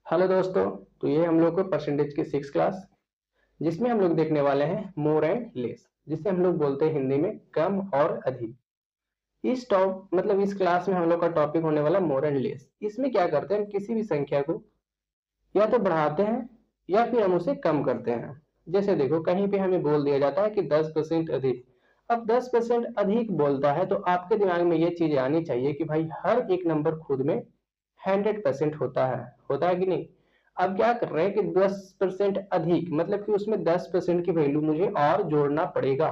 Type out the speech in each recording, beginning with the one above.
Hello दोस्तों। तो ये हम लोग को परसेंटेज की 6 क्लास, जिसमें हम लोग देखने वाले हैं मोर एंड लेस, जिसे हम लोग बोलते हैं हिंदी में कम और अधिक। इस क्लास में हम लोग का टॉपिक होने वाला मोर एंड लेस। इसमें क्या करते हैं, हम किसी भी संख्या को या तो बढ़ाते हैं या फिर हम उसे कम करते हैं। जैसे देखो, कहीं पे हमें बोल दिया जाता है कि 10% अधिक। अब 10% अधिक बोलता है तो आपके दिमाग में ये चीज आनी चाहिए कि भाई हर एक नंबर खुद में 100% होता है कि नहीं। अब क्या कर रहे हैं कि 10% अधिक मतलब कि उसमें 10% की वैल्यू मुझे और जोड़ना पड़ेगा,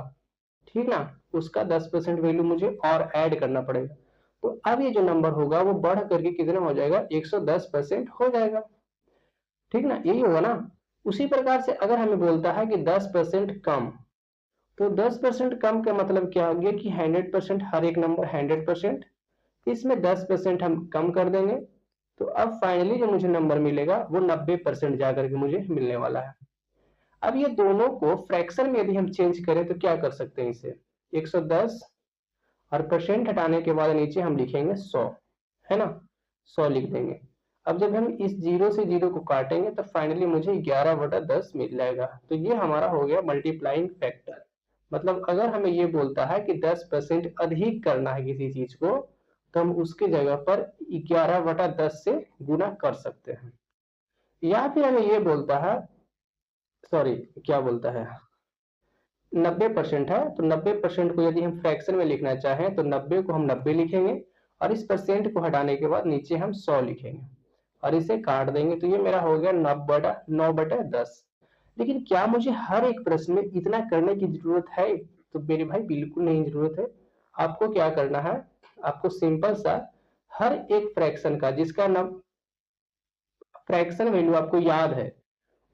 ठीक ना। उसका 10% वैल्यू मुझे और ऐड करना पड़ेगा। तो अब ये जो नंबर होगा वो बढ़ करके कितना हो जाएगा, 110% हो जाएगा, ठीक ना। यही होगा ना। उसी प्रकार से अगर हमें बोलता है कि 10% कम, तो 10% कम का मतलब क्या हो गया कि 100% हर एक नंबर 100%, इसमें 10% हम कम कर देंगे। तो अब फाइनली जो मुझे नंबर मिलेगा वो 90% जाकर के मुझे मिलने वाला है। अब ये दोनों को फ्रैक्शन में यदि हम चेंज करें तो क्या कर सकते हैं, इसे 110 और परसेंट हटाने के बाद नीचे हम लिखेंगे 100, है ना। 100 लिख देंगे। अब जब हम इस जीरो से जीरो को काटेंगे तो फाइनली मुझे 11/10 मिल जाएगा। तो ये हमारा हो गया मल्टीप्लाइंग फैक्टर। मतलब अगर हमें ये बोलता है कि 10% अधिक करना है किसी चीज को, तो हम उसकी जगह पर 11/10 से गुना कर सकते हैं। या फिर हमें ये बोलता है, सॉरी, क्या बोलता है, 90% है तो 90% को यदि हम फ्रैक्शन में लिखना चाहें तो 90 को हम 90 लिखेंगे और इस परसेंट को हटाने के बाद नीचे हम 100 लिखेंगे और इसे काट देंगे। तो ये मेरा हो गया 9/10। लेकिन क्या मुझे हर एक प्रश्न में इतना करने की जरूरत है? तो मेरे भाई बिल्कुल नहीं जरूरत है। आपको क्या करना है, आपको सिंपल सा हर एक फ्रैक्शन का जिसका नाम फ्रैक्शन वैल्यू आपको याद है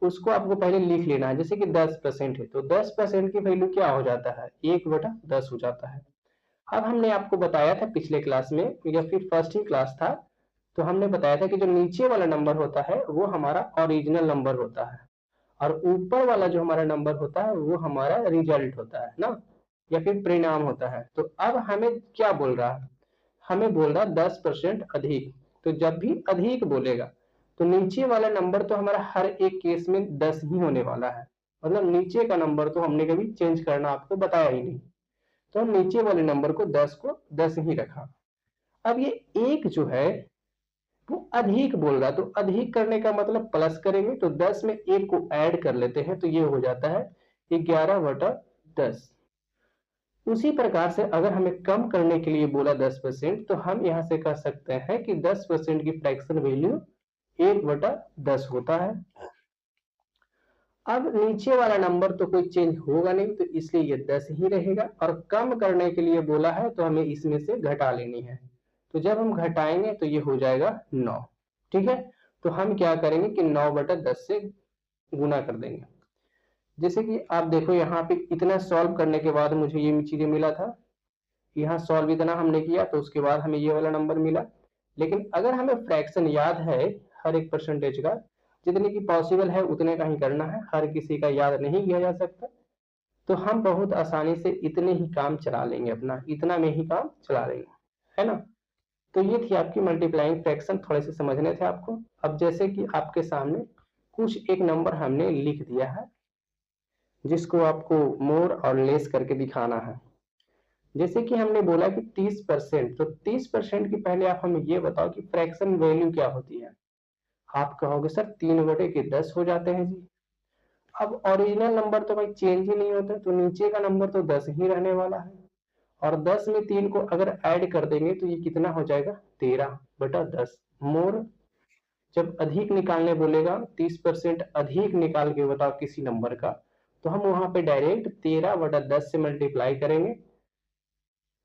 उसको आपको पहले लिख लेना है। जैसे कि 10% है तो 10% की वैल्यू क्या हो जाता है, 1/10 हो जाता है। अब हमने आपको बताया था पिछले क्लास में या फिर फर्स्ट ही क्लास था, तो हमने बताया था कि जो नीचे वाला नंबर होता है वो हमारा ओरिजिनल नंबर होता है और ऊपर वाला जो हमारा नंबर होता है वो हमारा रिजल्ट होता है ना, या फिर परिणाम होता है। तो अब हमें क्या बोल रहा है, हमें बोल रहा है 10% अधिक। तो जब भी अधिक बोलेगा तो नीचे वाला नंबर तो हमारा हर एक केस में 10 ही होने वाला है। मतलब नीचे का नंबर तो हमने कभी चेंज करना आपको बताया ही नहीं। तो हम नीचे वाले नंबर को 10 ही रखा। अब ये एक जो है वो अधिक बोल रहा है, तो अधिक करने का मतलब प्लस करेंगे तो 10 में एक को ऐड कर लेते हैं तो ये हो जाता है 11/10। उसी प्रकार से अगर हमें कम करने के लिए बोला 10%, तो हम यहां से कह सकते हैं कि 10% की फ्रैक्शन वैल्यू 1/10 होता है। अब नीचे वाला नंबर तो कोई चेंज होगा नहीं तो इसलिए ये 10 ही रहेगा और कम करने के लिए बोला है तो हमें इसमें से घटा लेनी है। तो जब हम घटाएंगे तो ये हो जाएगा 9, ठीक है। तो हम क्या करेंगे कि 9/10 से गुना कर देंगे। जैसे कि आप देखो यहाँ पे इतना सॉल्व करने के बाद मुझे ये चीजें मिला था, यहाँ सॉल्व इतना हमने किया तो उसके बाद हमें ये वाला नंबर मिला। लेकिन अगर हमें फ्रैक्शन याद है हर एक परसेंटेज का, जितने की पॉसिबल है उतने का ही करना है, हर किसी का याद नहीं किया जा सकता। तो हम बहुत आसानी से इतने ही काम चला लेंगे, अपना इतना में ही काम चला लेंगे, है ना। तो ये थी आपकी मल्टीप्लाइंग फ्रैक्शन, थोड़े से समझने थे आपको। अब जैसे कि आपके सामने कुछ एक नंबर हमने लिख दिया है जिसको आपको मोर और लेस करके दिखाना है। जैसे कि हमने बोला कि 30%, तो 30% की पहले आप हमें ये बताओ कि फ्रैक्शन वैल्यू क्या होती है। आप कहोगे सर 3/10 हो जाते हैं जी। अब ओरिजिनल नंबर तो भाई चेंज ही नहीं होता, तो नीचे का नंबर तो 10 ही रहने वाला है और 10 में 3 को अगर ऐड कर देंगे तो ये कितना हो जाएगा, 13/10। मोर जब अधिक निकालने बोलेगा, 30% अधिक निकाल के बताओ किसी नंबर का, तो हम वहां पे डायरेक्ट 13/10 से मल्टीप्लाई करेंगे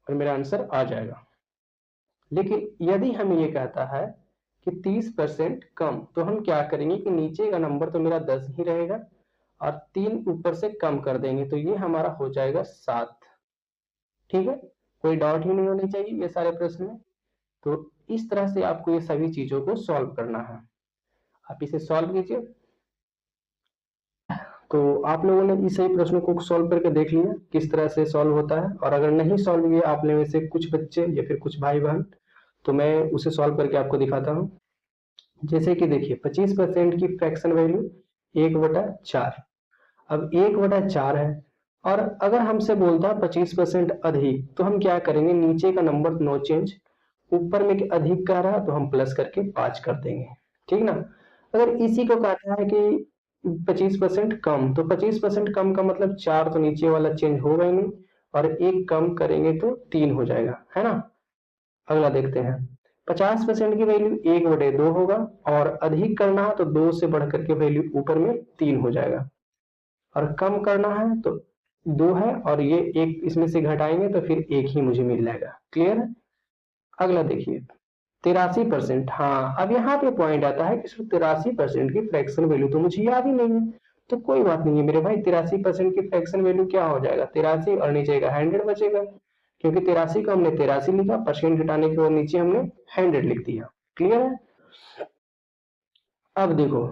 और मेरा आंसर आ जाएगा। लेकिन यदि हमें ये कहता है कि 30% कम, तो हम क्या करेंगे कि नीचे का नंबर तो मेरा 10 ही रहेगा और 3 ऊपर से कम कर देंगे तो ये हमारा हो जाएगा 7, ठीक है। कोई डाउट ही नहीं होनी चाहिए ये सारे प्रश्न में। तो इस तरह से आपको ये सभी चीजों को सॉल्व करना है। आप इसे सॉल्व कीजिए। तो आप लोगों ने इस सही प्रश्नों को सॉल्व करके देख लिया किस तरह से सॉल्व होता है, और अगर नहीं सॉल्व किया आपने में से कुछ बच्चे या फिर कुछ भाई बहन, तो मैं उसे सॉल्व करके आपको दिखाता हूँ। जैसे कि देखिए 25% की फ्रैक्शन वैल्यू 1/4। अब 1/4 है, और अगर हमसे बोलता है 25% अधिक, तो हम क्या करेंगे, नीचे का नंबर नो चेंज, ऊपर में अधिक कह रहा है तो हम प्लस करके 5 कर देंगे, ठीक ना। अगर इसी को कहता है कि 25% कम, तो 25% कम का मतलब 4 तो नीचे वाला चेंज होगा ही नहीं, और एक कम करेंगे तो 3 हो जाएगा, है ना। अगला देखते हैं, 50% की वैल्यू 1/2 होगा, और अधिक करना है तो 2 से बढ़ करके वैल्यू ऊपर में 3 हो जाएगा, और कम करना है तो 2 है, और ये एक इसमें से घटाएंगे तो फिर एक ही मुझे मिल जाएगा। क्लियर है। अगला देखिए 83%। हाँ, अब यहाँ पे पॉइंट आता है कि 83% की फ्रैक्शन वैल्यू तो मुझे याद ही नहीं है, तो कोई बात नहीं है मेरे भाई, 83% की फ्रैक्शन वैल्यू क्या हो जाएगा, 83, और नीचे का 100 बचेगा, क्योंकि 83 को हमने 83 लिखा, परसेंट घटाने के बाद नीचे हमने 100 लिख दिया। क्लियर है। अब देखो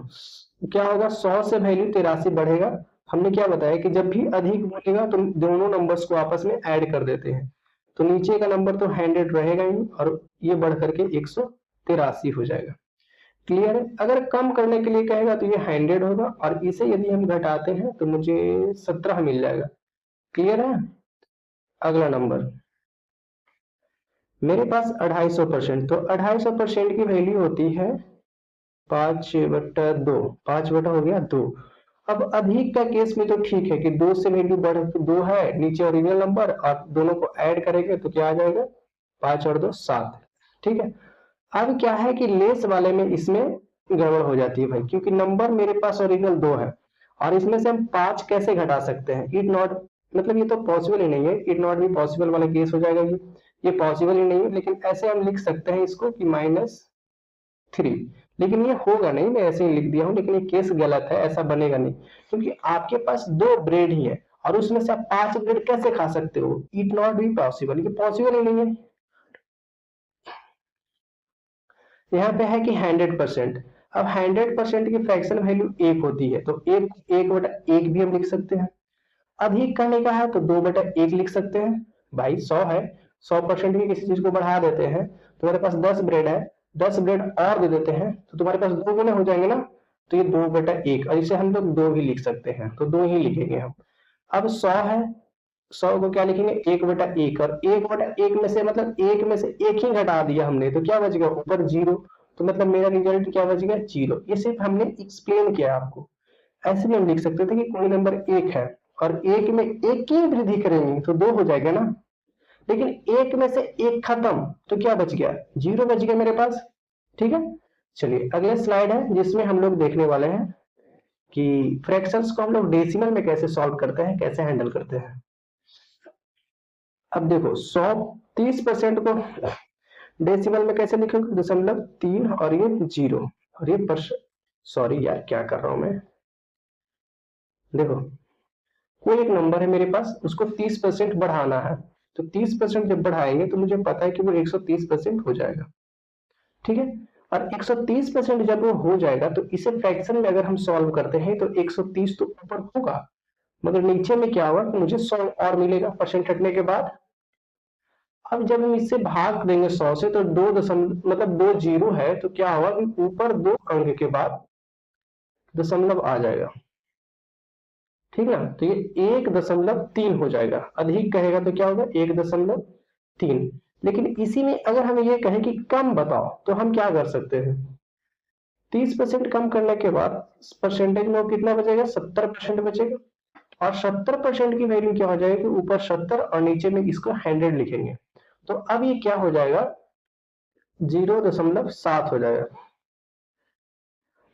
क्या होगा, 100 से वैल्यू 83 बढ़ेगा। हमने क्या बताया कि जब भी अधिक बोलेगा तो दोनों नंबर्स को आपस में ऐड कर देते हैं, तो नीचे का नंबर तो 100 रहेगा ही, और ये बढ़ करके 183 हो जाएगा। क्लियर है। अगर कम करने के लिए कहेगा तो ये 100 होगा, और इसे यदि हम घटाते हैं तो मुझे 17 मिल जाएगा। क्लियर है। अगला नंबर मेरे पास 250%, तो 250% की वैल्यू होती है 5/2, 5 हो गया 2। अब अधिक का केस में तो ठीक है कि 2 से वैल्यू बढ़ 2 है, नीचे ओरिजिनल नंबर, और दोनों को ऐड करेंगे तो क्या आ जाएगा, 5 और 2 7। ठीक है। अब क्या है कि लेस वाले में इसमें गड़बड़ हो जाती है भाई, क्योंकि नंबर मेरे पास ओरिजिनल 2 है, और इसमें से हम 5 कैसे घटा सकते हैं, इट नॉट, मतलब ये तो पॉसिबल ही नहीं है, इट नॉट भी पॉसिबल वाला केस हो जाएगा ये पॉसिबल ही नहीं है। लेकिन ऐसे हम लिख सकते हैं इसको कि -3, लेकिन ये होगा नहीं, मैं ऐसे ही लिख दिया हूं, लेकिन ये केस गलत है, ऐसा बनेगा नहीं, क्योंकि आपके पास 2 ब्रेड ही है, और उसमें से आप 5 ब्रेड कैसे खा सकते हो, इट नॉट भी पॉसिबल, ये पॉसिबल ही नहीं है। यहाँ पे है कि 100%। अब 100% की फ्रैक्शन वैल्यू 1 होती है, तो 1/1 भी हम लिख सकते हैं। अधिक करने का है तो 2/1 लिख सकते हैं। भाई 100 है, 100% की किसी चीज को बढ़ा देते हैं, तुम्हारे पास 10 ब्रेड है, 10 ब्रेड और दे देते हैं तो तुम्हारे पास 2 गुने हो जाएंगे ना, तो ये 2/1, और इसे हम लोग 2 भी लिख सकते हैं, तो 2 ही लिखेंगे हम। अब 100 है, 100 को क्या लिखेंगे, 1/1, और 1/1 में से मतलब 1 में से 1 ही घटा दिया हमने, तो क्या बच गया ऊपर 0, तो मतलब मेरा रिजल्ट क्या बच गया, 0। ये सिर्फ हमने एक्सप्लेन किया आपको। ऐसे भी हम लिख सकते थे कि कोई नंबर 1 है, और 1 में 1 की वृद्धि करेंगे तो 2 हो जाएगा ना, लेकिन 1 में से 1 खत्म तो क्या बच गया, 0 बच गया मेरे पास। ठीक है। चलिए अगले स्लाइड है, जिसमें हम लोग देखने वाले हैं कि फ्रैक्शंस को हम लोग डेसिमल में कैसे सॉल्व करते हैं, कैसे हैंडल करते हैं। अब देखो 130% को डेसिमल में कैसे लिखोगे, 0.3, और ये 0, और ये सॉरी यार क्या कर रहा हूं मैं, देखो कोई एक नंबर है मेरे पास, उसको 30% बढ़ाना है, तो 30% जब बढ़ाएंगे तो मुझे पता है कि वो 130% हो जाएगा। ठीक है। और 130% जब वो हो जाएगा तो इसे फ्रैक्शन में अगर हम सॉल्व करते हैं तो 130 तो ऊपर होगा, मगर नीचे में क्या होगा कि मुझे 100 और मिलेगा परसेंट हटने के बाद। अब जब हम इससे भाग देंगे 100 से, तो 2 दशमलव मतलब 2 जीरो है, तो क्या होगा कि ऊपर 2 अंक के बाद दशमलव आ जाएगा। ठीक ना, तो ये 1.3 हो जाएगा। अधिक कहेगा तो क्या होगा, 1.3। लेकिन इसी में अगर हम ये कहें कि कम बताओ, तो हम क्या कर सकते हैं, 30% कम करने के बाद परसेंटेज में कितना बचेगा, 70% बचेगा, और 70% की वैल्यू क्या हो जाएगी, ऊपर 70 और नीचे में इसको 100 लिखेंगे, तो अब ये क्या हो जाएगा, 0.7 हो जाएगा।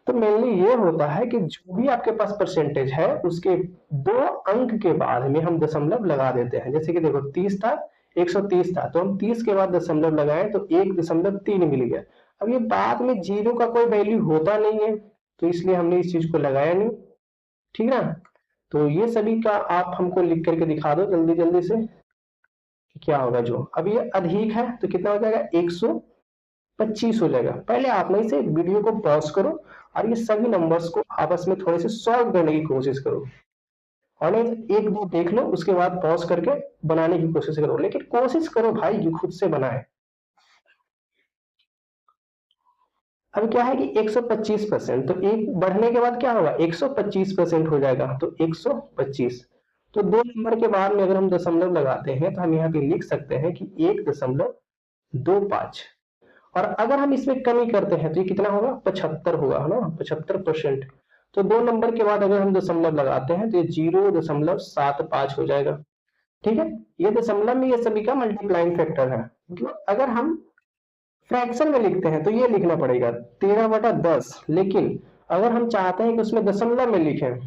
तो मेनली ये होता है कि जो भी आपके पास परसेंटेज है उसके 2 अंक के बाद में हम दशमलव लगा देते हैं। जैसे कि देखो 30 था, 130 था, तो हम 30 के बाद दशमलव लगाए तो 1.3 मिल गया। अब ये बाद में जीरो का कोई वैल्यू होता नहीं है, तो इसलिए हमने इस चीज को लगाया नहीं। ठीक ना। तो ये सभी का आप हमको लिख करके दिखा दो जल्दी जल्दी से कि क्या होगा। जो अब ये अधिक है तो कितना हो जाएगा, 125 हो जाएगा। पहले आप में से वीडियो को पॉज करो और ये सभी नंबर्स को आपस में थोड़े से सॉल्व करने की कोशिश करो, और नहीं एक दो देख लो, उसके बाद पॉज करके बनाने की कोशिश करो, लेकिन कोशिश करो भाई कि खुद से बनाए। अब क्या है कि 125%, तो एक बढ़ने के बाद क्या होगा 125% हो जाएगा, तो 125। तो 2 नंबर के बाद में अगर हम दशमलव लगाते हैं तो हम यहाँ पे लिख सकते हैं कि 1.25। और अगर हम इसमें कमी करते हैं तो ये कितना होगा 75 होगा, है ना, 75%। तो 2 नंबर के बाद अगर हम दशमलव लगाते हैं तो ये 0.75 हो जाएगा। ठीक है, ये दशमलव में ये सभी का मल्टीप्लाइंग फैक्टर है। मतलब अगर हम फ्रैक्शन में लिखते हैं तो ये लिखना पड़ेगा 13/10, लेकिन अगर हम चाहते हैं कि उसमें दशमलव में लिखें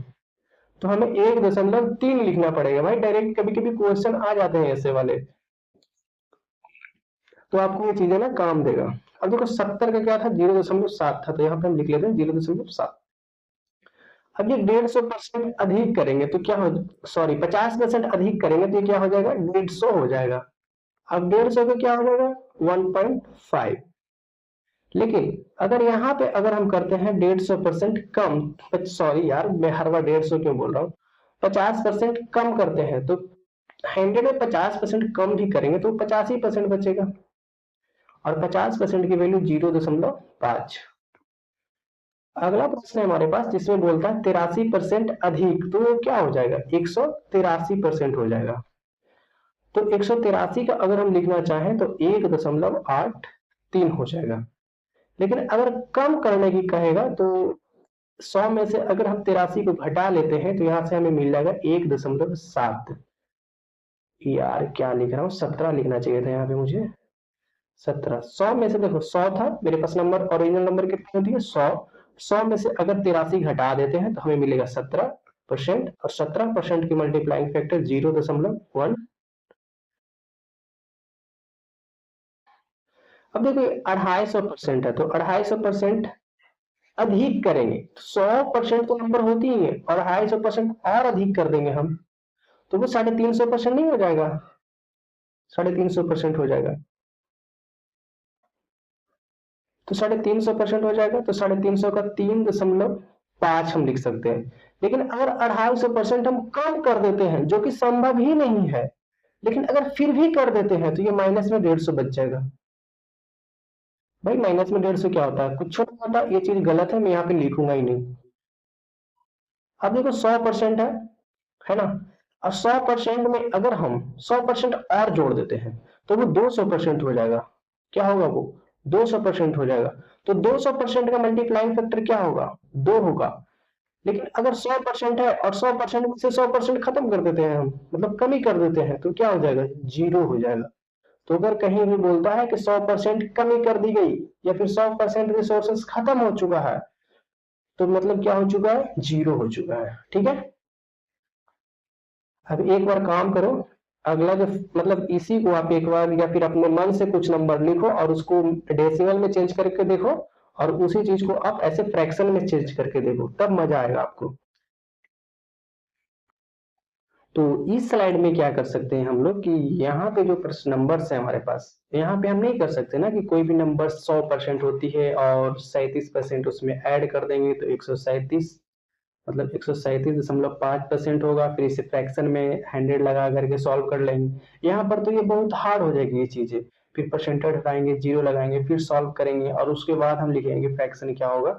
तो हमें 1.3 लिखना पड़ेगा। भाई डायरेक्ट कभी कभी क्वेश्चन आ जाते हैं ऐसे वाले, तो आपको ये चीजें ना काम देगा। अब देखो 70 का क्या था 0.7 था, तो यहाँ पे हम लिख लेते हैं 0.7। अब ये 150% अधिक करेंगे तो क्या हो, सॉरी 50% अधिक करेंगे तो ये क्या हो जाएगा 150 हो जाएगा। अब 150 का क्या हो जाएगा 1.5। लेकिन अगर यहाँ पे अगर हम करते हैं 150% कम, सॉरी यार मैं हर बार 150 क्यों बोल रहा हूँ, 50% कम करते हैं तो 100 में 50% कम भी करेंगे तो 85% बचेगा, और 50% की वैल्यू 0.5। अगला प्रश्न है हमारे पास जिसमें बोलता है 83% अधिक, तो वो क्या हो जाएगा 183% हो जाएगा। तो 183 का अगर हम लिखना चाहें तो 1.83 हो जाएगा। लेकिन अगर कम करने की कहेगा तो 100 में से अगर हम 83 को घटा लेते हैं तो यहां से हमें मिल जाएगा 1.7। यार क्या लिख रहा हूँ 17 लिखना चाहिए था यहाँ पे मुझे, 17। 100 में से देखो 100 था मेरे पास नंबर, ओरिजिनल नंबर कितनी होती है 100 में से अगर 83 घटा देते हैं तो हमें मिलेगा 17%, और 17% की मल्टीप्लाइंग फैक्टर 0.1। अब देखो 250% है तो 250% अधिक करेंगे, 100% तो नंबर होती ही है, और 250% और अधिक कर देंगे हम तो वो 350% नहीं हो जाएगा, 350% हो जाएगा। तो 350% हो जाएगा, तो 350 का 3.5 हम लिख सकते हैं। लेकिन अगर 250% हम कम कर देते हैं जो कि संभव ही नहीं है, लेकिन अगर फिर भी कर देते हैं तो ये माइनस में 150 बच जाएगा। भाई माइनस में 150 क्या होता है, कुछ नहीं होता, ये चीज गलत है, मैं यहाँ पे लिखूंगा ही नहीं। अब देखो 100% है ना, और 100% में अगर हम 100% और जोड़ देते हैं तो वो 200% हो जाएगा। क्या होगा वो 200% हो जाएगा। तो 200% का मल्टीप्लाइंग फैक्टर क्या होगा 2 होगा। लेकिन अगर 100% है और 100% में से 100% खत्म कर देते हैं हम, मतलब कमी कर देते हैं, तो क्या हो जाएगा 0 हो जाएगा। तो अगर कहीं भी बोलता है कि 100% कमी कर दी गई या फिर 100% रिसोर्सेस खत्म हो चुका है, तो मतलब क्या हो चुका है 0 हो चुका है। ठीक है, अब एक बार काम करो, अगला जो मतलब इसी को आप एक बार या फिर अपने मन से कुछ नंबर लिखो और उसको डेसिमल में चेंज करके देखो, और उसी चीज को आप ऐसे फ्रैक्शन में चेंज करके देखो, तब मजा आएगा आपको। तो इस स्लाइड में क्या कर सकते हैं हम लोग कि यहाँ पे जो नंबर्स है हमारे पास, यहाँ पे हम नहीं कर सकते ना कि कोई भी नंबर 100% होती है और 37% उसमें ऐड कर देंगे तो 137, मतलब 137.5% होगा, फिर इसे फ्रैक्शन में 100 लगा करके सॉल्व कर लेंगे। यहाँ पर तो ये बहुत हार्ड हो जाएगी ये चीजें, फिर परसेंटेज हटाएंगे 0 लगाएंगे फिर सॉल्व करेंगे और उसके बाद हम लिखेंगे फ्रैक्शन क्या होगा।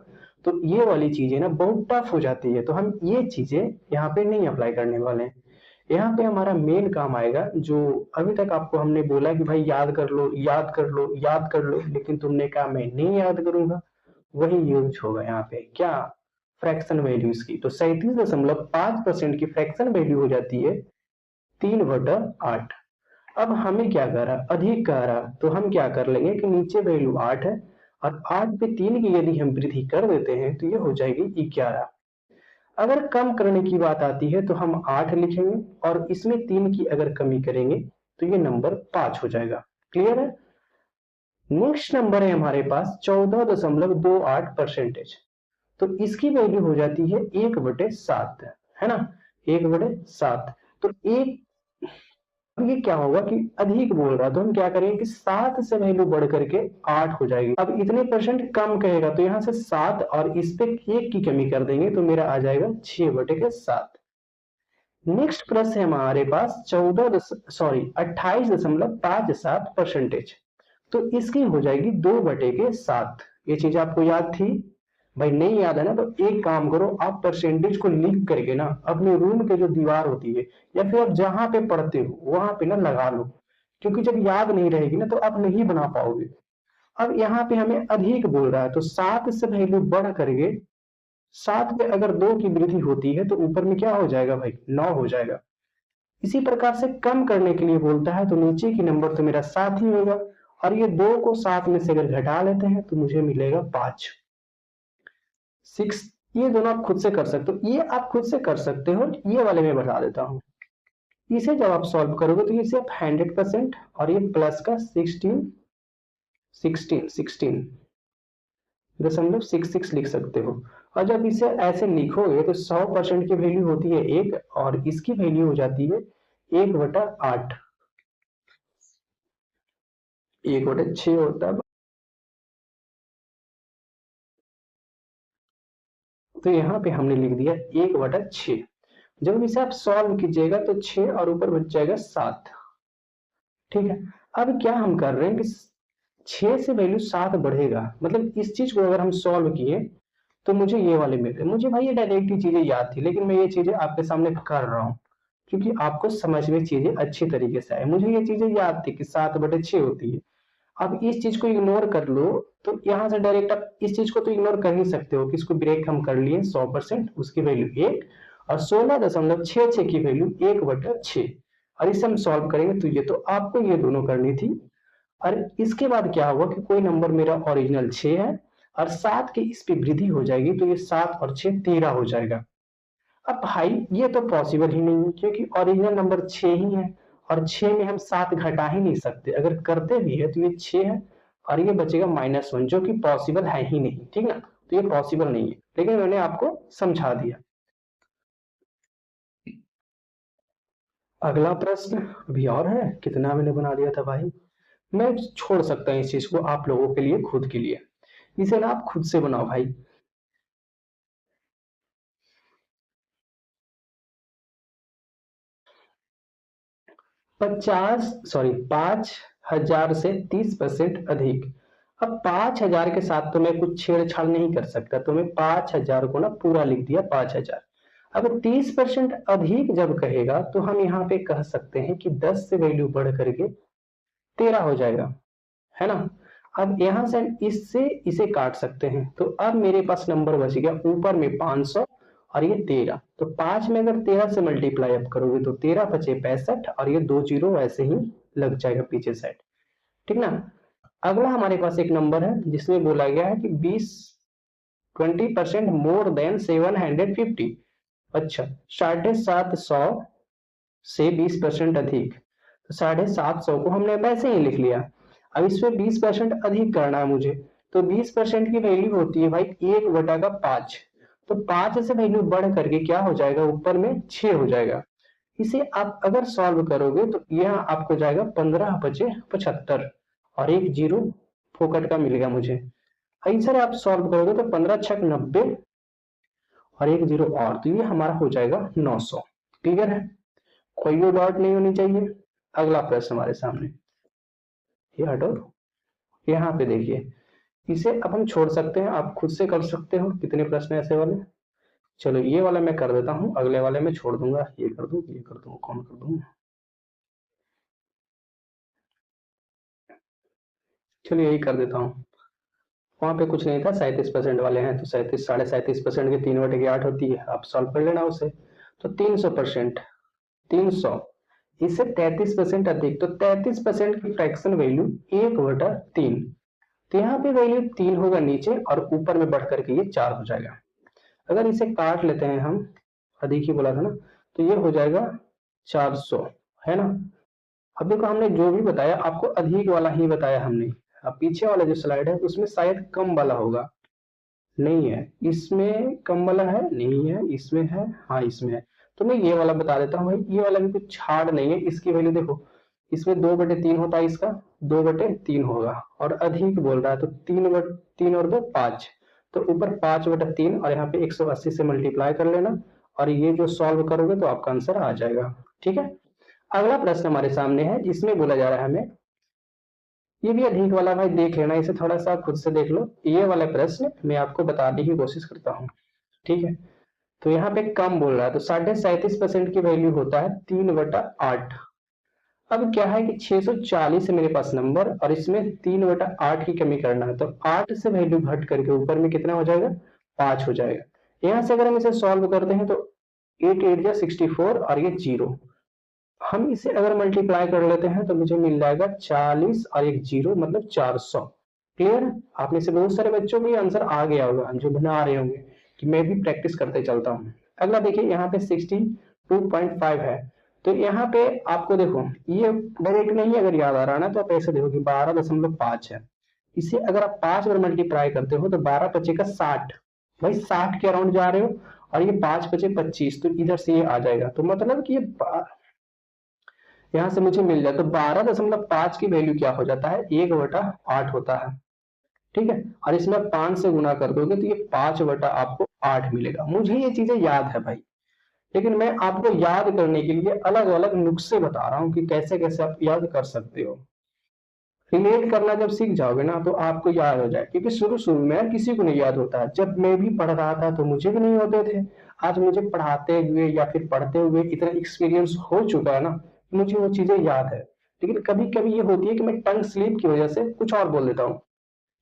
तो ये वाली चीजें ना बहुत टफ हो जाती है, तो हम ये चीजें यहाँ पे नहीं अप्लाई करने वाले हैं। यहाँ पे हमारा मेन काम आएगा जो अभी तक आपको हमने बोला कि भाई याद कर लो याद कर लो याद कर लो, लेकिन तुमने कहा मैं नहीं याद करूंगा, वही यूज होगा यहाँ पे क्या फ्रैक्शन वैल्यूज की। तो 37.5% की फ्रैक्शन वैल्यू हो जाती है 3/8। अब हमें क्या कह रहा अधिक कह रहा, तो हम क्या कर लेंगे कि नीचे वैल्यू 8 है और 8 पे 3 की यदि हम वृद्धि कर देते हैं तो ये हो जाएगी 11। अगर कम करने की बात आती है तो हम 8 लिखेंगे और इसमें 3 की अगर कमी करेंगे तो ये नंबर 5 हो जाएगा। क्लियर है। नेक्स्ट नंबर है हमारे पास 14.28%। तो इसकी वैल्यू हो जाती है 1/7, है ना, 1/7। तो एक, अब ये क्या होगा कि अधिक बोल रहा है तो हम क्या करेंगे कि 7 से वैल्यू बढ़ करके 8 हो जाएगी। अब इतने परसेंट कम कहेगा तो यहाँ से 7 और इस पे 1 की कमी कर देंगे तो मेरा आ जाएगा 6/7। नेक्स्ट प्लस है हमारे पास 28.57%। तो इसकी हो जाएगी 2/7। ये चीज आपको याद थी? भाई नहीं याद है ना, तो एक काम करो, आप परसेंटेज को लिख करके ना अपने रूम के जो दीवार होती है या फिर आप जहां पे पढ़ते हो वहां पे ना लगा लो, क्योंकि जब याद नहीं रहेगी ना तो आप नहीं बना पाओगे। अब यहाँ पे हमें अधिक बोल रहा है, तो 7 से वैल्यू बढ़ करके 7 पे अगर 2 की वृद्धि होती है तो ऊपर में क्या हो जाएगा भाई, 9 हो जाएगा। इसी प्रकार से कम करने के लिए बोलता है तो नीचे की नंबर तो मेरा 7 ही होगा, और ये 2 को 7 में से अगर घटा लेते हैं तो मुझे मिलेगा 5 6। ये दोनों आप खुद से कर सकते हो, ये आप खुद से कर सकते हो, ये वाले में बता देता हूँ। इसे जब आप सॉल्व करोगे तो इसे आप 100% और ये प्लस का 16.66 लिख सकते हो। और जब इसे ऐसे लिखोगे तो 100% की वैल्यू होती है 1 और इसकी वैल्यू हो जाती है 1/8, 1/6 होता है। तो यहाँ पे हमने लिख दिया 1/6। जब इसे आप सॉल्व कीजिएगा तो 6 और ऊपर बच जाएगा 7। ठीक है, अब क्या हम कर रहे हैं कि 6 से वैल्यू 7 बढ़ेगा, मतलब इस चीज को अगर हम सॉल्व किए तो मुझे ये वाले मिले। मुझे भाई ये डायरेक्ट ही चीजें याद थी, लेकिन मैं ये चीजें आपके सामने कर रहा हूँ क्योंकि आपको समझ में चीजें अच्छी तरीके से आए। मुझे ये चीजें याद थी कि 7/6 होती है। अब इस चीज को इग्नोर कर लो तो यहाँ से डायरेक्ट आप इस चीज को तो इग्नोर कर ही सकते हो कि इसको ब्रेक हम कर लिए 100%, उसकी वैल्यू 1 और 16.66 की वैल्यू 1/6, और इसे हम सॉल्व करेंगे तो ये तो आपको ये दोनों करनी थी। और इसके बाद क्या हुआ कि कोई नंबर मेरा ओरिजिनल 6 है और 7 की इस पे वृद्धि हो जाएगी तो ये 7 और 6 13 हो जाएगा। अब भाई ये तो पॉसिबल ही नहीं है क्योंकि ओरिजिनल नंबर 6 ही है और 6 में हम 7 घटा ही नहीं सकते, अगर करते भी है तो ये 6 है और ये बचेगा -1 जो कि पॉसिबल है ही नहीं। ठीक ना, तो ये पॉसिबल नहीं है, लेकिन मैंने आपको समझा दिया। अगला प्रश्न अभी और है, कितना मैंने बना दिया था भाई। मैं छोड़ सकता हूँ इस चीज को आप लोगों के लिए, खुद के लिए। इसे ना आप खुद से बनाओ भाई। 5,000 से 30% अधिक। अब 5,000 के साथ तो मैं कुछ छेड़छाड़ नहीं कर सकता, तो मैं 5,000 को ना पूरा लिख दिया 5,000। अब 30% अधिक जब कहेगा तो हम यहाँ पे कह सकते हैं कि 10 से वैल्यू बढ़ करके 13 हो जाएगा, है ना। अब यहाँ से हम इससे इसे काट सकते हैं, तो अब मेरे पास नंबर बच गया ऊपर में 500 और ये 13। तो 5 में अगर 13 से मल्टीप्लाई अप करोगे तो 13 बचे 65 और ये 2 जीरो ऐसे ही लग जाएगा पीछे साइड। ठीक ना। अगला हमारे पास एक नंबर है जिसमें बोला गया है कि 20% मोर देन 750। अच्छा, 750 से 20% अधिक, तो 750 को हमने वैसे ही लिख लिया। अब इसमें 20% अधिक करना है मुझे, तो 20% की वैल्यू होती है भाई 1/5। तो 5 से वैल्यू बढ़ करके क्या हो जाएगा, ऊपर में 6 हो जाएगा। इसे आप अगर सॉल्व करोगे तो यहाँ आपको जाएगा 15 बचे 75 और एक जीरो फोकट का मिलेगा मुझे। ऐसे आप सॉल्व करोगे तो 15 छक 90 और एक जीरो और, तो ये हमारा हो जाएगा 900। क्लियर है, कोई डाउट नहीं होनी चाहिए। अगला प्रश्न हमारे सामने, ये हटो, यहाँ पे देखिए। इसे अब हम छोड़ सकते हैं, आप खुद से कर सकते हो कितने प्रश्न ऐसे वाले। चलो ये वाला मैं कर देता हूँ, अगले वाले में छोड़ दूंगा, ये कर दूं, ये कर दूं, कौन कर दूं। चलिए यही कर देता हूँ। वहां पे कुछ नहीं था, 37% वाले हैं तो 37.37% की 3/8 होती है, आप सॉल्व कर लेना उसे। तो 300%, 300 इससे 33% अधिक, तो 33% की फ्रैक्शन वैल्यू 1/3। तो यहाँ पे वैल्यू 3 होगा नीचे और ऊपर में बढ़ करके ये 4 हो जाएगा। अगर इसे काट लेते हैं हम, अधिक ही बोला था ना, तो ये हो जाएगा 400, है ना। अब देखो हमने जो भी बताया आपको अधिक वाला ही बताया हमने। अब पीछे वाला जो स्लाइड है उसमें शायद कम वाला होगा, नहीं है इसमें कम वाला है, नहीं है इसमें है, हाँ इसमें है। तो मैं ये वाला बता देता हूँ भाई, ये वाला भी कुछ छाड़ नहीं है। इसकी वैल्यू देखो, इसमें 2/3 होता है, इसका 2/3 होगा और अधिक बोल रहा है तो 3 और 2 5, तो ऊपर 5/3 और यहाँ पे 180 से मल्टीप्लाई कर लेना और ये जो सॉल्व करोगे तो आपका आंसर आ जाएगा। ठीक है, अगला प्रश्न हमारे सामने है जिसमें बोला जा रहा है हमें ये भी अधिक वाला भाई देख लेना, इसे थोड़ा सा खुद से देख लो, ये वाला प्रश्न मैं आपको बताने की कोशिश करता हूँ, ठीक है। तो यहाँ पे कम बोल रहा है, तो 37.5% की वैल्यू होता है 3/8। अब क्या है कि 640 है मेरे पास नंबर, और इसमें 3/8 की कमी करना है, तो 8 से वैल्यू घट करके ऊपर में कितना हो जाएगा, 5 हो जाएगा। यहाँ से अगर हम इसे सॉल्व करते हैं तो 8 8 जा 64 और ये 0, हम इसे अगर मल्टीप्लाई कर लेते हैं तो मुझे मिल जाएगा 40 और एक 0 मतलब 400। क्लियर? आप में से बहुत सारे बच्चों को ये आंसर आ गया होगा जो बना रहे होंगे, कि मैं भी प्रैक्टिस करते चलता हूँ। अगला देखिए, यहाँ पे 62.5 है, तो यहाँ पे आपको देखो ये डायरेक्ट नहीं अगर याद आ रहा ना, तो आप ऐसे देखो कि 12.5 है, इसे अगर आप 5 बार मल्टीप्लाई करते हो तो 12 पचे का 60, भाई 60 के अराउंड जा रहे हो, और ये 5 पचे 25, तो इधर से ये आ जाएगा, तो मतलब कि ये यहाँ से मुझे मिल जाए तो 12.5 की वैल्यू क्या हो जाता है, 1/8 होता है, ठीक है। और इसमें 5 से गुना कर दोगे तो ये 5/8 मिलेगा। मुझे ये चीजें याद है भाई, लेकिन मैं आपको याद करने के लिए अलग अलग नुस्खे बता रहा हूँ कि कैसे कैसे आप याद कर सकते हो। रिलेट करना जब सीख जाओगे ना तो आपको याद हो जाए, क्योंकि शुरू शुरू में किसी को नहीं याद होता है। जब मैं भी पढ़ रहा था तो मुझे भी नहीं होते थे, आज मुझे पढ़ाते हुए या फिर पढ़ते हुए इतना एक्सपीरियंस हो चुका है ना, मुझे वो चीजें याद है। लेकिन कभी कभी ये होती है कि मैं टंग स्लिप की वजह से कुछ और बोल देता हूँ,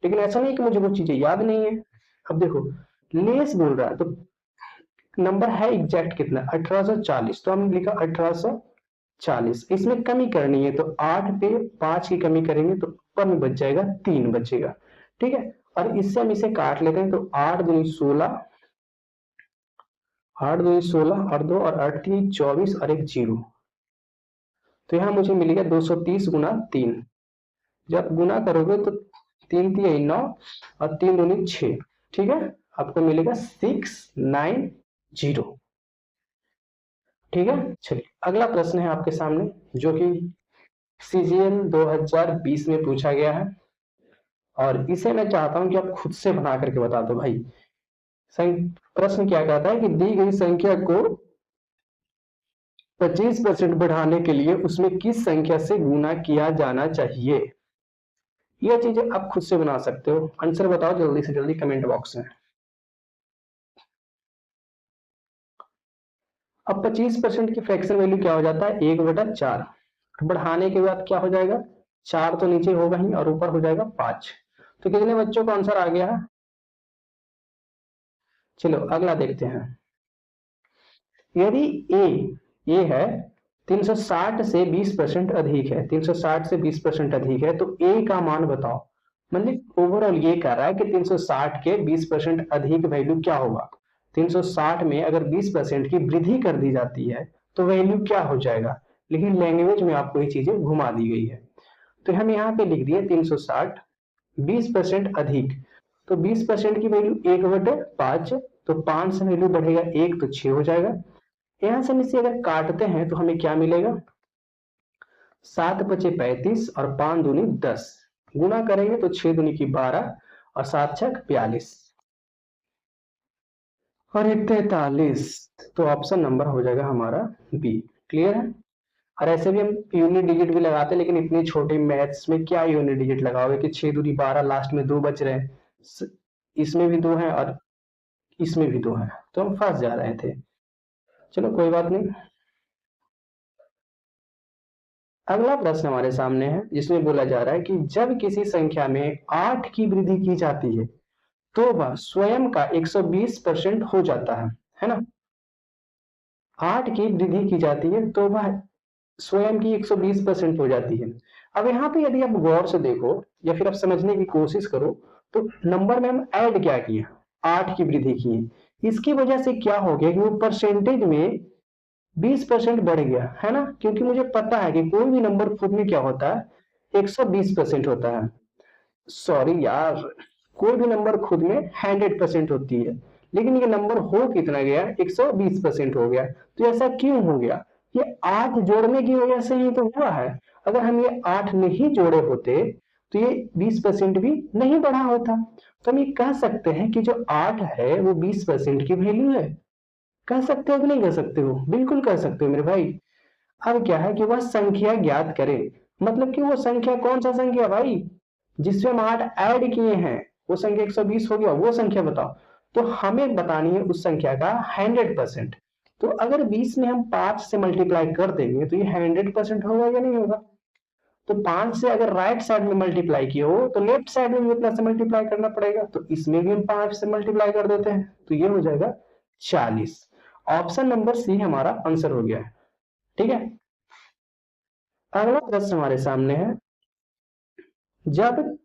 लेकिन ऐसा नहीं कि मुझे वो चीजें याद नहीं है। अब देखो, लेस बोल रहा है तो नंबर है एग्जैक्ट कितना, 1840, तो हमने लिखा 1840। इसमें कमी करनी है तो 8 पे 5 की कमी करेंगे तो ऊपर में बच जाएगा 3 बचेगा, ठीक है। और इससे हम इसे काट लेते हैं तो 8 दूनी 16, 8 दूनी 16 और 2 और 8 3 24 और एक 0, तो यहाँ मुझे मिलेगा 230 गुना 3। जब गुना करोगे तो 3 3 9 और 3 दूनी 6, ठीक है, आपको मिलेगा 690, ठीक है। चलिए अगला प्रश्न है आपके सामने, जो कि सीजीएल 2020 में पूछा गया है, और इसे मैं चाहता हूं कि आप खुद से बना करके बता दो भाई। प्रश्न क्या कहता है कि दी गई संख्या को 25% बढ़ाने के लिए उसमें किस संख्या से गुना किया जाना चाहिए। यह चीजें आप खुद से बना सकते हो, आंसर बताओ जल्दी से जल्दी कमेंट बॉक्स में। अब 25% की फ्रैक्शन वैल्यू क्या हो जाता है, 1/4। बढ़ाने के बाद क्या हो जाएगा, 4 तो नीचे होगा ही और ऊपर हो जाएगा 5। तो कितने बच्चों का आंसर आ गया है। चलो अगला देखते हैं। यदि ए है 360 से 20% अधिक है, 360 से 20% अधिक है, तो ए का मान बताओ। मतलब ओवरऑल ये कह रहा है कि 360 के 20% अधिक वैल्यू क्या होगा। 360 में अगर 20% की वृद्धि कर दी जाती है तो वैल्यू क्या हो जाएगा, लेकिन लैंग्वेज में आपको ये चीजें घुमा दी गई है। तो हम यहाँ पे लिख दिए 360 20% अधिक, तो 20% की वैल्यू 1/5, तो 5 से वैल्यू बढ़ेगा 1 तो 6 हो जाएगा। यहां से हम इसे अगर काटते हैं तो हमें क्या मिलेगा, 7 पचे 35 और 5 दूनी 10, गुना करेंगे तो 6 दूनी की 12 और 7 छक 42 और 43, तो ऑप्शन नंबर हो जाएगा हमारा बी। क्लियर है। और ऐसे भी हम यूनिट डिजिट भी लगाते हैं, लेकिन इतनी छोटी मैथ्स में क्या यूनिट डिजिट लगाओगे कि 6 दूनी 12, लास्ट में 2 बच रहे हैं, इसमें भी 2 है और इसमें भी 2 है, तो हम फंस जा रहे थे। चलो कोई बात नहीं। अगला प्रश्न हमारे सामने है, जिसमें बोला जा रहा है कि जब किसी संख्या में 8 की वृद्धि की जाती है तो वह स्वयं का 120% हो जाता है ना। 8 की वृद्धि की जाती है तो वह स्वयं की 120% हो जाती है। अब यहाँ पे यदि आप गौर से देखो या फिर आप समझने की कोशिश करो तो नंबर में हम ऐड क्या किए, 8 की वृद्धि की, इसकी वजह से क्या हो गया कि वो परसेंटेज में 20% बढ़ गया है ना, क्योंकि मुझे पता है कि कोई भी नंबर खुद में क्या होता है, 120% होता है। सॉरी यार, कोई भी नंबर खुद में 100% होती है, लेकिन ये नंबर हो कितना गया, 120% हो गया। तो ऐसा क्यों हो गया, ये 8 जोड़ने की वजह से ही तो हुआ है। अगर हम ये 8 नहीं जोड़े होते तो ये 20% भी नहीं बढ़ा होता। तो हम ये कह सकते हैं कि जो 8 है वो 20% की वैल्यू है। कह सकते हो कि नहीं कह सकते हो, बिल्कुल कह सकते हो मेरे भाई। अब क्या है कि वह संख्या ज्ञात करें, मतलब कि वो संख्या कौन सा संख्या भाई, जिसमें हम 8 ऐड किए हैं वो संख्या 120 हो गया, वो संख्या बताओ। तो हमें बतानी है उस संख्या का 100%। तो अगर 20 में हम 5 से मल्टीप्लाई कर देंगे तो ये 100% होगा या नहीं होगा। तो 5 से अगर राइट साइड में मल्टीप्लाई किए हो तो लेफ्ट साइड में भी उतना से मल्टीप्लाई करना पड़ेगा, तो इसमें भी हम 5 से मल्टीप्लाई कर देते हैं, तो ये हो जाएगा 40। ऑप्शन नंबर सी हमारा आंसर हो गया है। ठीक है, अगला प्रश्न हमारे सामने है, जब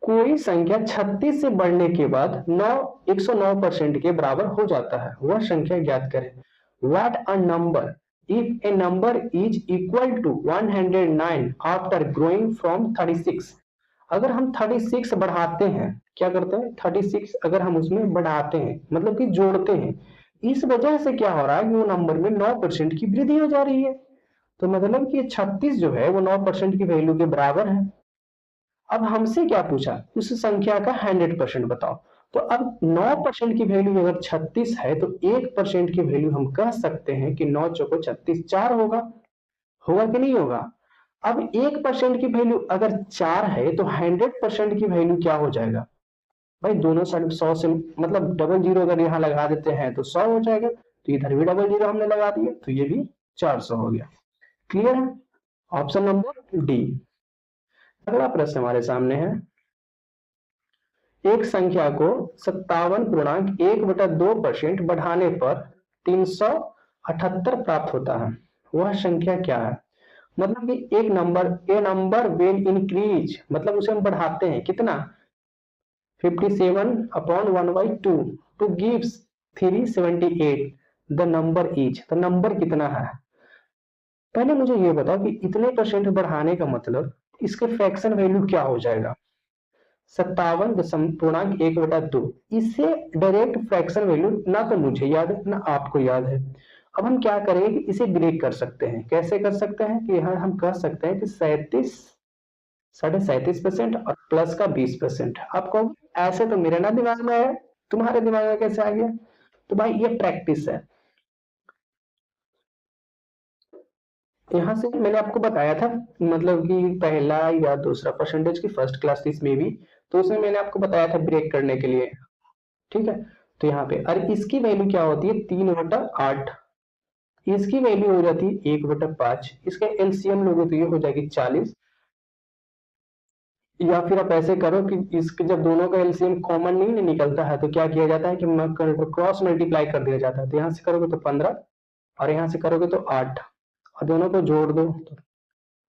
कोई संख्या 36 से बढ़ने के बाद 109% के बराबर हो जाता है, वह संख्या ज्ञात करें। What a number if a number is equal to 109 after growing from 36। अगर हम 36 बढ़ाते हैं, क्या करते हैं 36 अगर हम उसमें बढ़ाते हैं मतलब कि जोड़ते हैं, इस वजह से क्या हो रहा है कि वो नंबर में 9% की वृद्धि हो जा रही है। तो मतलब कि 36 जो है वो 9% की वैल्यू के बराबर है। अब हमसे क्या पूछा, उस संख्या का 100% बताओ। तो अब 9% की वैल्यू अगर 36 है तो 1% की वैल्यू हम कह सकते हैं कि 9 चौको 36 4 होगा। होगा कि नहीं होगा। अब 1% की वैल्यू अगर 4 है तो 100% की वैल्यू क्या हो जाएगा भाई, दोनों साइड 100 से मतलब डबल जीरो अगर यहाँ लगा देते हैं तो 100 हो जाएगा, तो इधर भी डबल जीरो हमने लगा दिया तो ये भी 400 हो गया। क्लियर है, ऑप्शन नंबर डी। अगला प्रश्न हमारे सामने है, एक संख्या को 57.1/2% बढ़ाने पर 378 प्राप्त होता है, वह संख्या क्या है। मतलब कि एक number A number when increase, मतलब उसे हम बढ़ाते हैं कितना 57/1/2 two gives 378, the number is, तो नंबर कितना है। पहले मुझे ये बताओ कि इतने परसेंट बढ़ाने का मतलब इसके फ्रैक्शन वैल्यू क्या हो जाएगा, 57.1/2। इससे डायरेक्ट फ्रैक्शन वैल्यू ना तो मुझे याद है ना आपको याद है। अब हम क्या करेंगे कि इसे ब्रेक कर सकते हैं, कैसे कर सकते हैं कि यहाँ हम कह सकते हैं कि 37.5% और प्लस का 20%। आपको ऐसे तो मेरे ना दिमाग में है, तुम्हारे दिमाग में कैसे आ गया। तो भाई ये प्रैक्टिस है। यहाँ से मैंने आपको बताया था मतलब कि पहला या दूसरा परसेंटेज की फर्स्ट क्लास इसमें भी, तो उसमें मैंने आपको बताया था ब्रेक करने के लिए। ठीक है, तो यहाँ पे और इसकी वैल्यू क्या होती है 3/8, इसकी वैल्यू हो जाती है 1/5, इसका एलसीएम लोगे तो ये हो जाएगी 40। या फिर आप ऐसे करो कि इसके जब दोनों का एलसीएम कॉमन नहीं निकलता है तो क्या किया जाता है कि क्रॉस मल्टीप्लाई कर दिया जाता है। तो यहाँ से करोगे तो 15 और यहाँ से करोगे तो 8 और दोनों को जोड़ दो तो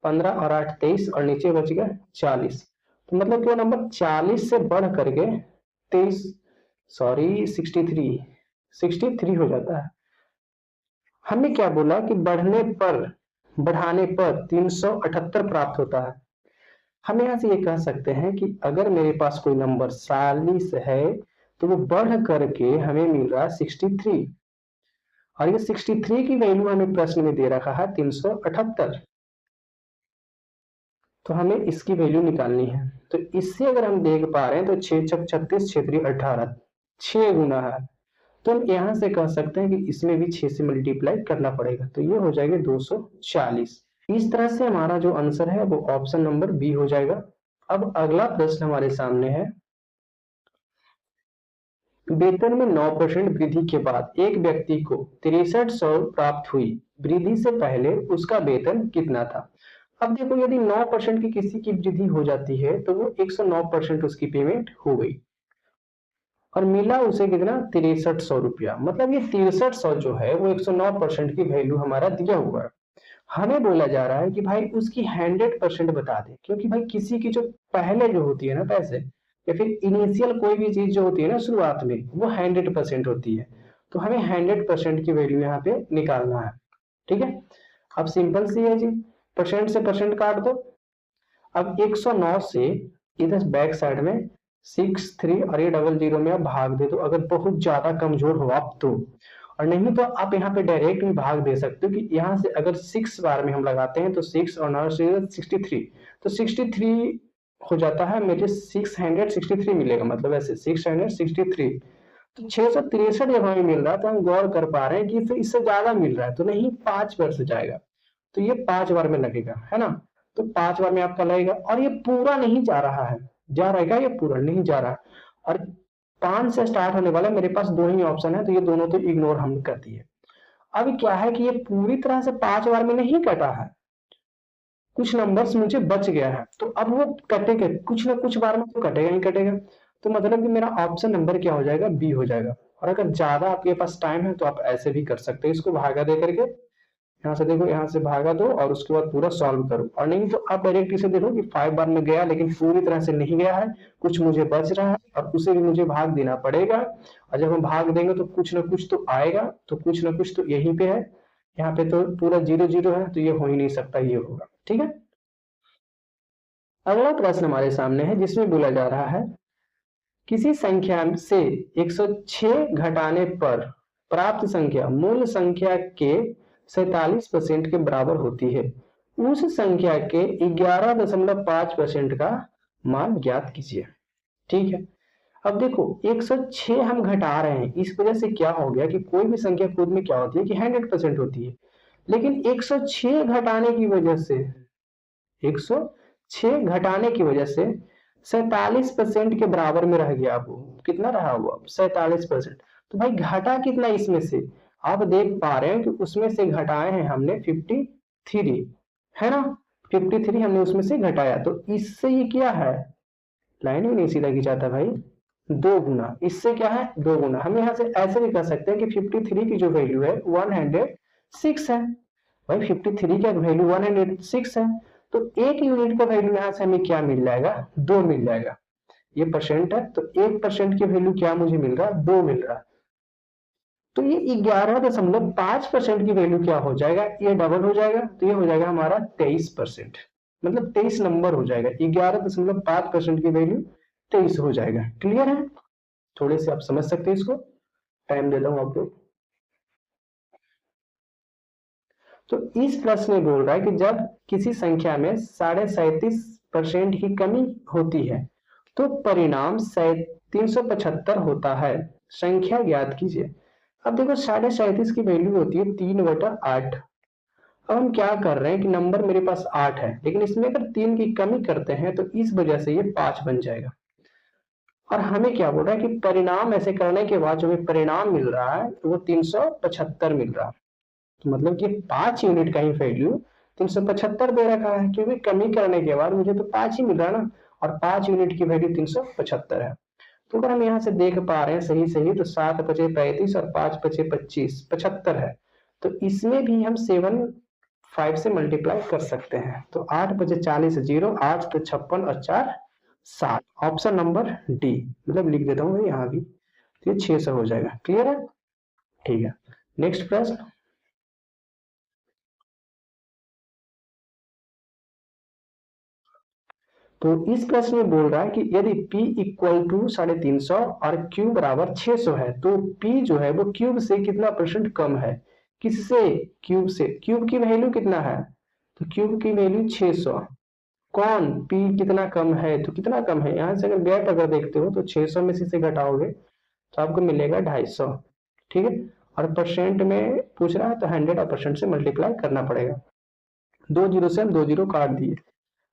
15 और 8 23 और नीचे बच गया 40। तो मतलब कि वो नंबर 40 से बढ़ करके 23 सॉरी 63 हो जाता है। हमने क्या बोला कि बढ़ाने पर 378 प्राप्त होता है। हम यहाँ से ये कह सकते हैं कि अगर मेरे पास कोई नंबर 40 है तो वो बढ़ करके हमें मिल रहा है 63, और ये 63 की वैल्यू हमें प्रश्न में दे रखा है 378। तो हमें इसकी वैल्यू निकालनी है। तो इससे अगर हम देख पा रहे हैं तो 6 छक 36 6 18 6 गुना है, तो हम यहाँ से कह सकते हैं कि इसमें भी 6 से मल्टीप्लाई करना पड़ेगा, तो ये हो जाएगा 240। इस तरह से हमारा जो आंसर है वो ऑप्शन नंबर बी हो जाएगा। अब अगला प्रश्न हमारे सामने है, वेतन में 9% वृद्धि के बाद एक व्यक्ति को 6300 प्राप्त हुई, वृद्धि से पहले उसका वेतन कितना था। अब देखो यदि 9% की किसी की वृद्धि हो जाती है तो वो 109% उसकी पेमेंट हो गई और मिला उसे कितना 6300 रुपया, मतलब ये 6300 जो है वो 109% की वैल्यू हमारा दिया हुआ है। हमें बोला जा रहा है कि भाई उसकी 100% बता दे, क्योंकि भाई किसी की जो पहले जो होती है ना पैसे या फिर इनिशियल कोई भी चीज जो होती है ना शुरुआत में वो 100% होती है, तो हमें 100% की वैल्यू यहाँ पे निकालना है। ठीक है, अब सिंपल सी है जी, परसेंट से परसेंट काट दो। अब 109 से इधर बैक साइड में 63 और ये डबल जीरो में आप भाग दे दो, अगर बहुत ज्यादा कमजोर हो आप तो, और नहीं तो आप यहाँ पे डायरेक्ट भी भाग दे सकते हो कि यहाँ से अगर 6 बार में हम लगाते हैं तो 6 और 9 से 63, तो 63 हो जाता है मेरे 663 मिलेगा, मतलब ऐसे 663। तो 663 जब हमें मिल रहा है तो हम गौर कर पा रहे हैं कि इससे ज्यादा मिल रहा है, तो नहीं 5 पर से जाएगा। तो ये 5 बार में लगेगा, है ना। तो 5 बार में आपका लगेगा, और ये पूरा नहीं जा रहा है, जा रहेगा, ये पूरा नहीं जा रहा। और 5 से स्टार्ट होने वाला, मेरे पास दो ही ऑप्शन है, तो ये दोनों तो इग्नोर हम कर दिए। अब क्या है कि ये पूरी तरह से 5 बार में नहीं कटा है, कुछ नंबर्स मुझे बच गया है, तो अब वो कटेगा, कुछ ना कुछ बार में तो कटेगा ही कटेगा। तो मतलब कि मेरा ऑप्शन नंबर क्या हो जाएगा, बी हो जाएगा। और अगर ज्यादा आपके पास टाइम है तो आप ऐसे भी कर सकते हैं, इसको भागा दे करके, यहाँ से देखो, यहाँ से भागा दो और उसके बाद पूरा सॉल्व करो। और नहीं तो आप डायरेक्ट इसे देखो कि 5 बार में गया, लेकिन पूरी तरह से नहीं गया है, कुछ मुझे बच रहा है, और उसे भी मुझे भाग देना पड़ेगा। और जब हम भाग देंगे तो कुछ ना कुछ तो आएगा, तो कुछ ना कुछ तो यहीं पे है, यहाँ पे तो पूरा 0 0 है, तो ये हो ही नहीं सकता, ये होगा। ठीक है, अगला प्रश्न हमारे सामने है, जिसमें बोला जा रहा है किसी संख्या से 106 घटाने पर प्राप्त संख्या मूल संख्या के 47% के बराबर होती है, उस संख्या के 11.5% का मान ज्ञात कीजिए। ठीक है, अब देखो 106 हम घटा रहे हैं, इस वजह से क्या हो गया कि कोई भी संख्या खुद में क्या होती है कि 100% होती है, लेकिन 106 घटाने की वजह से 106 घटाने की वजह से 47% के बराबर में रह गया। वो कितना रहा, वो 47%। तो भाई घटा कितना इसमें से, आप देख पा रहे हैं कि उसमें से घटाए हैं हमने 53, है ना, 53 हमने उसमें से घटाया, तो इससे ये क्या है, लाइन में नहीं सीधा खिंचाता भाई, 2 गुना, इससे क्या है 2 गुना। हम यहाँ से ऐसे भी कर सकते हैं कि 53 की जो वैल्यू है 106 है, भाई 53 का वैल्यू 106 है, तो 1 यूनिट का वैल्यू यहाँ से हमें क्या मिल जाएगा, 2 मिल जाएगा। ये परसेंट है, तो 1% की वैल्यू क्या मुझे मिल रहा, 2 मिल रहा। तो ये 11.5% की वैल्यू क्या हो जाएगा, ये डबल हो जाएगा, तो ये हो जाएगा हमारा 23%, मतलब 23 नंबर हो जाएगा। 11.5% की वैल्यू 23 हो जाएगा। क्लियर है, थोड़े से आप समझ सकते हैं इसको, टाइम देता हूं आपको। तो इस प्रश्न में बोल रहा है कि जब किसी संख्या में 37.5% की कमी होती है तो परिणाम 375 होता है, संख्या ज्ञात कीजिए। अब देखो 37.5 की वैल्यू होती है 3/8। अब हम क्या कर रहे हैं कि नंबर मेरे पास 8 है, लेकिन इसमें अगर 3 की कमी करते हैं तो इस वजह से ये 5 बन जाएगा। और हमें क्या बोल रहा है कि परिणाम ऐसे करने के बाद जो हमें परिणाम मिल रहा है तो वो 375 मिल रहा है। तो मतलब कि 5 यूनिट का ही वैल्यू 375 दे रखा है, क्योंकि कमी करने के बाद मुझे तो 5 ही मिल रहा है ना, और 5 यूनिट की वैल्यू 375 है। तो अगर हम यहाँ से देख पा रहे हैं सही सही, तो 7 बचे 35 और 5 बचे 25, 75 है। तो इसमें भी हम 5 से मल्टीप्लाई कर सकते हैं। तो 8 बचे 40, 0, 8 तो 56 और 4 7, ऑप्शन नंबर डी, मतलब लिख देता हूँ यहाँ भी, तो ये 600 हो जाएगा। क्लियर है, ठीक है। नेक्स्ट प्रश्न, तो इस प्रश्न में बोल रहा है कि यदि p इक्वल टू 350 और q बराबर 600 है, तो p जो है वो क्यूब से कितना परसेंट कम है, किससे, क्यूब से। क्यूब की वैल्यू कितना है, तो क्यूब की वैल्यू 600, कौन p कितना कम है, तो कितना कम है, यहाँ से अगर गैप अगर देखते हो तो 600 में से घटाओगे तो आपको मिलेगा 250। ठीक है, और परसेंट में पूछ रहा है तो 100 और परसेंट से मल्टीप्लाई करना पड़ेगा। 2 जीरो से हम 2 जीरो काट दिए।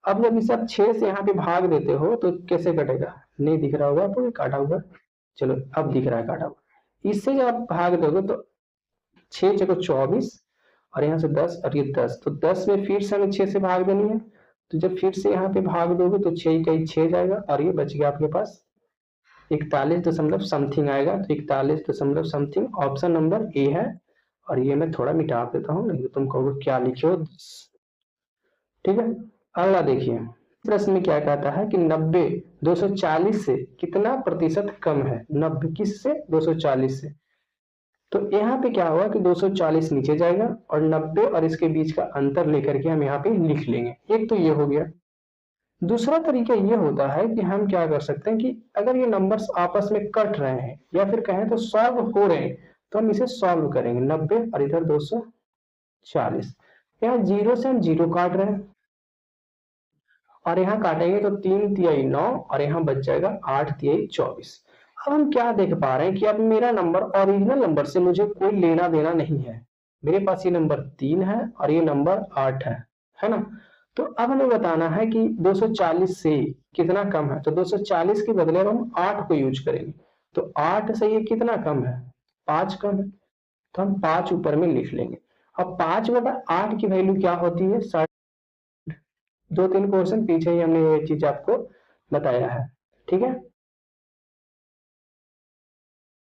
अब जब इसे आप 6 से यहाँ पे भाग देते हो तो कैसे कटेगा, नहीं दिख रहा होगा आपको काटा हुआ, चलो अब दिख रहा है काटा हुआ। इससे जब आप भाग दोगे तो 6 जगह 24 और यहाँ से 10 और ये 10, तो 10 में फिर से हमें 6 से भाग देनी है, तो जब फिर से यहाँ पे भाग दोगे तो 6 का 6 जाएगा, और ये बच गया आपके पास 41 दशमलव समथिंग आएगा, तो 41 दशमलव समथिंग, ऑप्शन नंबर ए है। और ये मैं थोड़ा मिटा देता हूँ, नहीं तो तुम कहोगे क्या लिखे हो। ठीक है, अगला देखिए, प्रश्न में क्या कहता है कि 90 240 से कितना प्रतिशत कम है, 90 किस से, 240 से। तो यहाँ पे क्या होगा कि 240 नीचे जाएगा और 90 और इसके बीच का अंतर लेकर के हम यहाँ पे लिख लेंगे। एक तो ये हो गया। दूसरा तरीका ये होता है कि हम क्या कर सकते हैं कि अगर ये नंबर्स आपस में कट रहे हैं या फिर कहें तो सॉल्व हो रहे हैं, तो हम इसे सॉल्व करेंगे। 90 और इधर 240, यहाँ 0 से हम 0 काट रहे हैं और यहाँ काटेंगे तो 3 तिहाई 9 और यहाँ बच जाएगा 8 तिहाई 24। अब हम क्या देख पा रहे हैं कि अब मेरा नंबर ओरिजिनल नंबर से मुझे कोई लेना देना नहीं है, मेरे पास ये नंबर 3 है और ये नंबर 8 है ना। तो अब हमें बताना है कि 240 से कितना कम है, तो 240 के बदले हम 8 को यूज करेंगे। तो 8 से ये कितना कम है, 5 कम है, तो हम 5 ऊपर में लिख लेंगे। अब 5/8 की वैल्यू क्या होती है, 60। 2-3 क्वेश्चन पीछे ही हमने ये चीज आपको बताया है, ठीक है।